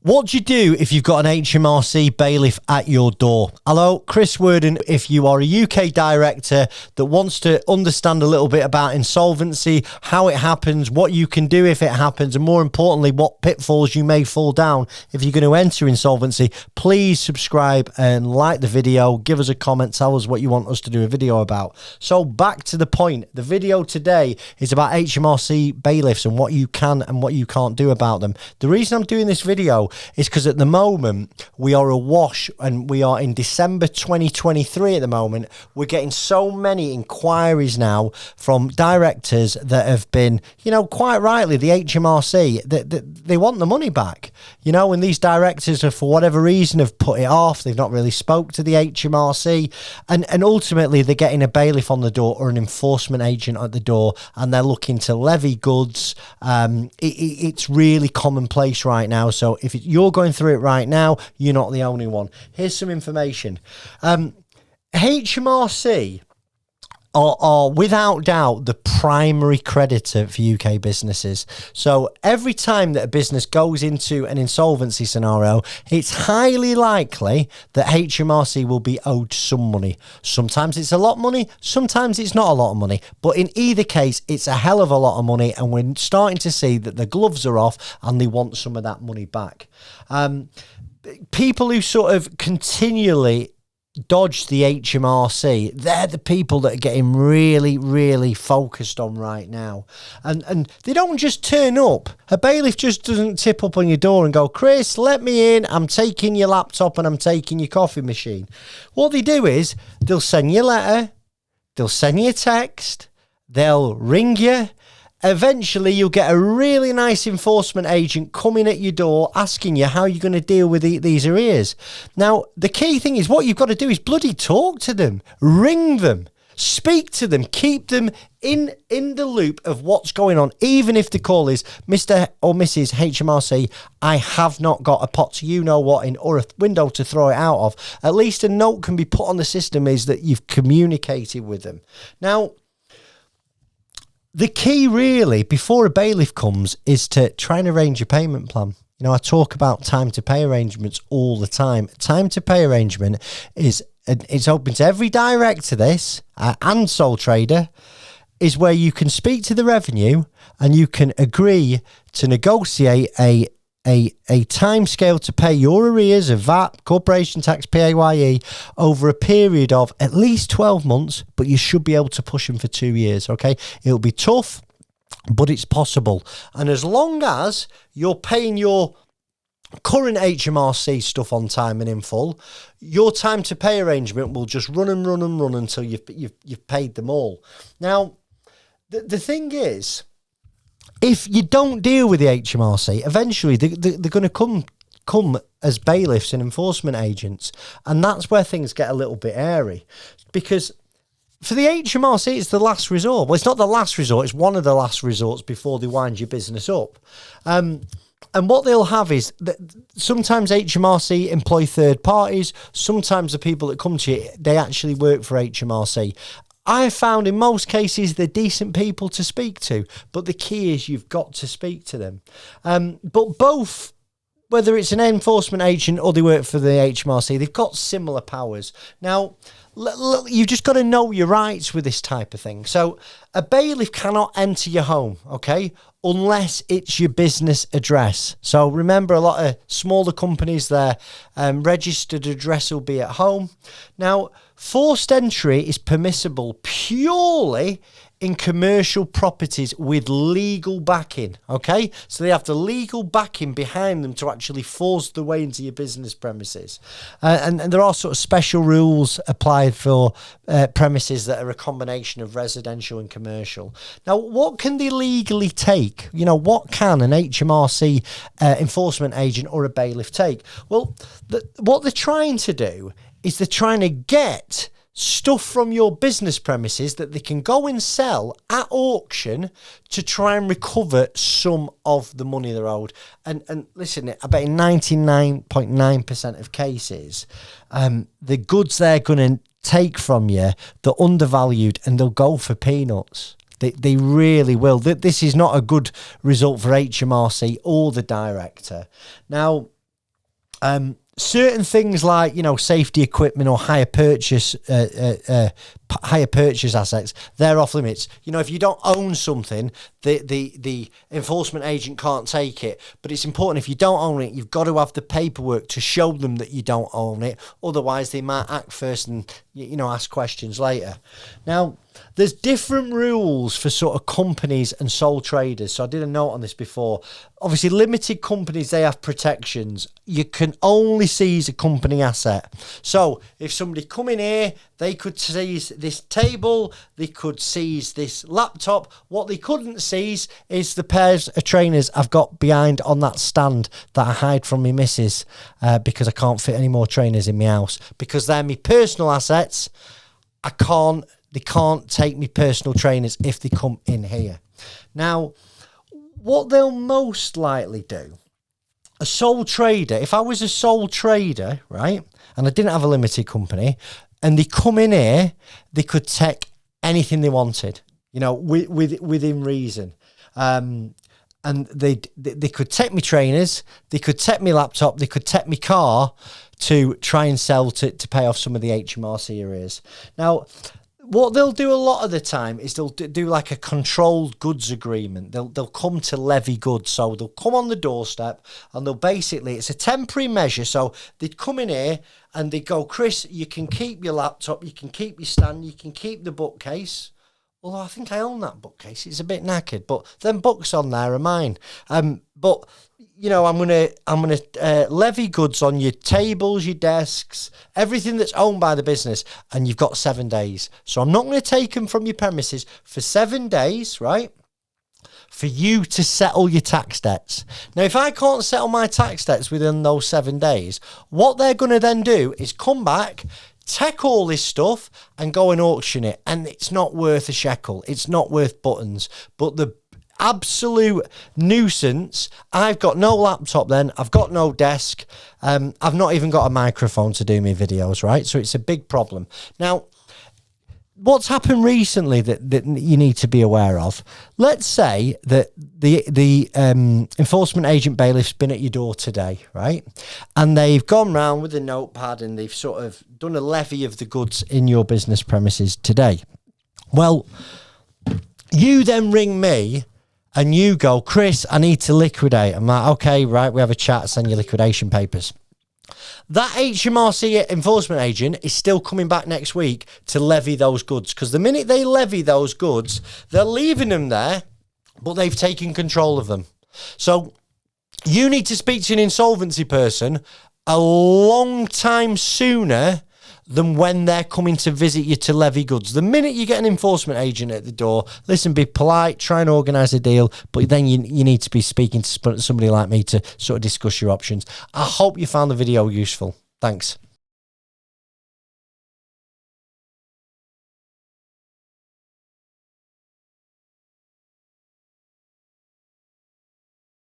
What do you do if you've got an Hmrc bailiff at your door? Hello, Chris Worden. If you are a UK director that wants to understand a little bit about insolvency, how it happens, what you can do if it happens, and more importantly, what pitfalls you may fall down if you're going to enter insolvency, please subscribe and like the video. Give us a comment. Tell us what you want us to do a video about. So back to the point. The video today is about Hmrc bailiffs and what you can and what you can't do about them. The reason I'm doing this video is because at the moment we are awash and we are in December 2023 at the moment. We're getting so many inquiries now from directors that have been, you know, quite rightly, the Hmrc, that they want the money back, you know, and these directors are, for whatever reason, have put it off. They've not really spoke to the Hmrc, and ultimately they're getting a bailiff on the door or an enforcement agent at the door, and they're looking to levy goods. It's really commonplace right now. So if you're going through it right now, you're not the only one. Here's some information. Hmrc are without doubt the primary creditor for UK businesses. So every time that a business goes into an insolvency scenario, it's highly likely that Hmrc will be owed some money. Sometimes it's a lot of money, sometimes it's not a lot of money, but in either case, it's a hell of a lot of money, and we're starting to see that the gloves are off and they want some of that money back. People who sort of continually dodge the Hmrc, they're the people that are getting really, really focused on right now. And they don't just turn up. A bailiff just doesn't tip up on your door and go, Chris, let me in. I'm taking your laptop and I'm taking your coffee machine. What they do is they'll send you a letter, they'll send you a text, they'll ring you. Eventually, you'll get a really nice enforcement agent coming at your door asking you how you're going to deal with these arrears. Now, the key thing is what you've got to do is bloody talk to them, ring them, speak to them, keep them in the loop of what's going on, even if the call is, Mr. or Mrs. Hmrc, I have not got a pot to you-know-what in or a window to throw it out of. At least a note can be put on the system is that you've communicated with them. Now, the key really before a bailiff comes is to try and arrange a payment plan. You know, I talk about time to pay arrangements all the time. Time to pay arrangement it's open to every director, this and sole trader, is where you can speak to the revenue and you can agree to negotiate a time scale to pay your arrears of VAT, corporation tax, PAYE over a period of at least 12 months, but you should be able to push them for 2 years, okay? It'll be tough, but it's possible. And as long as you're paying your current Hmrc stuff on time and in full, your time to pay arrangement will just run and run and run until you've paid them all. Now, the thing is, if you don't deal with the Hmrc, eventually they're going to come as bailiffs and enforcement agents, and that's where things get a little bit airy. Because for the Hmrc, it's the last resort. Well, it's not the last resort, it's one of the last resorts before they wind your business up. And what they'll have is that sometimes Hmrc employ third parties, sometimes the people that come to you, they actually work for Hmrc. I found in most cases they're decent people to speak to, but the key is you've got to speak to them. But both, whether it's an enforcement agent or they work for the Hmrc, they've got similar powers. Now, you've just got to know your rights with this type of thing. So a bailiff cannot enter your home, okay, unless it's your business address. So remember, a lot of smaller companies, their registered address will be at home. Now, forced entry is permissible purely in commercial properties with legal backing, okay? So they have the legal backing behind them to actually force the way into your business premises. And there are sort of special rules applied for premises that are a combination of residential and commercial. Now, what can they legally take? You know, what can an Hmrc enforcement agent or a bailiff take? Well, what they're trying to do is they're trying to get stuff from your business premises that they can go and sell at auction to try and recover some of the money they're owed. And listen, I bet in 99.9% of cases, the goods they're going to take from you, they're undervalued and they'll go for peanuts. They really will. This is not a good result for Hmrc or the director. Now, Certain things like, you know, safety equipment or hire purchase assets, they're off limits. You know, if you don't own something, the enforcement agent can't take it. But it's important, if you don't own it, you've got to have the paperwork to show them that you don't own it. Otherwise, they might act first and, you know, ask questions later. Now, there's different rules for sort of companies and sole traders. So I did a note on this before. Obviously, limited companies, they have protections. You can only seize a company asset. So if somebody come in here, they could seize this table, they could seize this laptop. What they couldn't seize is the pairs of trainers I've got behind on that stand that I hide from my missus because I can't fit any more trainers in my house. Because they're my personal assets, they can't take me personal trainers if they come in here. Now, what they'll most likely do, a sole trader, if I was a sole trader, right, and I didn't have a limited company, and they come in here, they could take anything they wanted, you know, within reason. And they could take me trainers, they could take me laptop, they could take me car to try and sell to pay off some of the HMRC arrears. Now, what they'll do a lot of the time is they'll do like a controlled goods agreement. They'll come to levy goods. So they'll come on the doorstep and they'll basically, it's a temporary measure. So they'd come in here and they'd go, Chris, you can keep your laptop, you can keep your stand, you can keep the bookcase. Although I think I own that bookcase. It's a bit knackered, but them books on there are mine. But you know, I'm gonna levy goods on your tables, your desks, everything that's owned by the business, and you've got 7 days. So I'm not going to take them from your premises for 7 days, right? For you to settle your tax debts. Now, if I can't settle my tax debts within those 7 days, what they're going to then do is come back, take all this stuff and go and auction it. And it's not worth a shekel. It's not worth buttons. But the absolute nuisance, I've got no laptop then, I've got no desk, I've not even got a microphone to do my videos, right? So it's a big problem. Now, what's happened recently that you need to be aware of, let's say that the enforcement agent bailiff's been at your door today, right? And they've gone round with a notepad and they've sort of done a levy of the goods in your business premises today. Well, you then ring me and you go, Chris, I need to liquidate. I'm like, okay, right, we have a chat, send your liquidation papers. That HMRC enforcement agent is still coming back next week to levy those goods, because the minute they levy those goods, they're leaving them there, but they've taken control of them. So you need to speak to an insolvency person a long time sooner than when they're coming to visit you to levy goods. The minute you get an enforcement agent at the door, listen, be polite, try and organise a deal, but then you need to be speaking to somebody like me to sort of discuss your options. I hope you found the video useful. Thanks.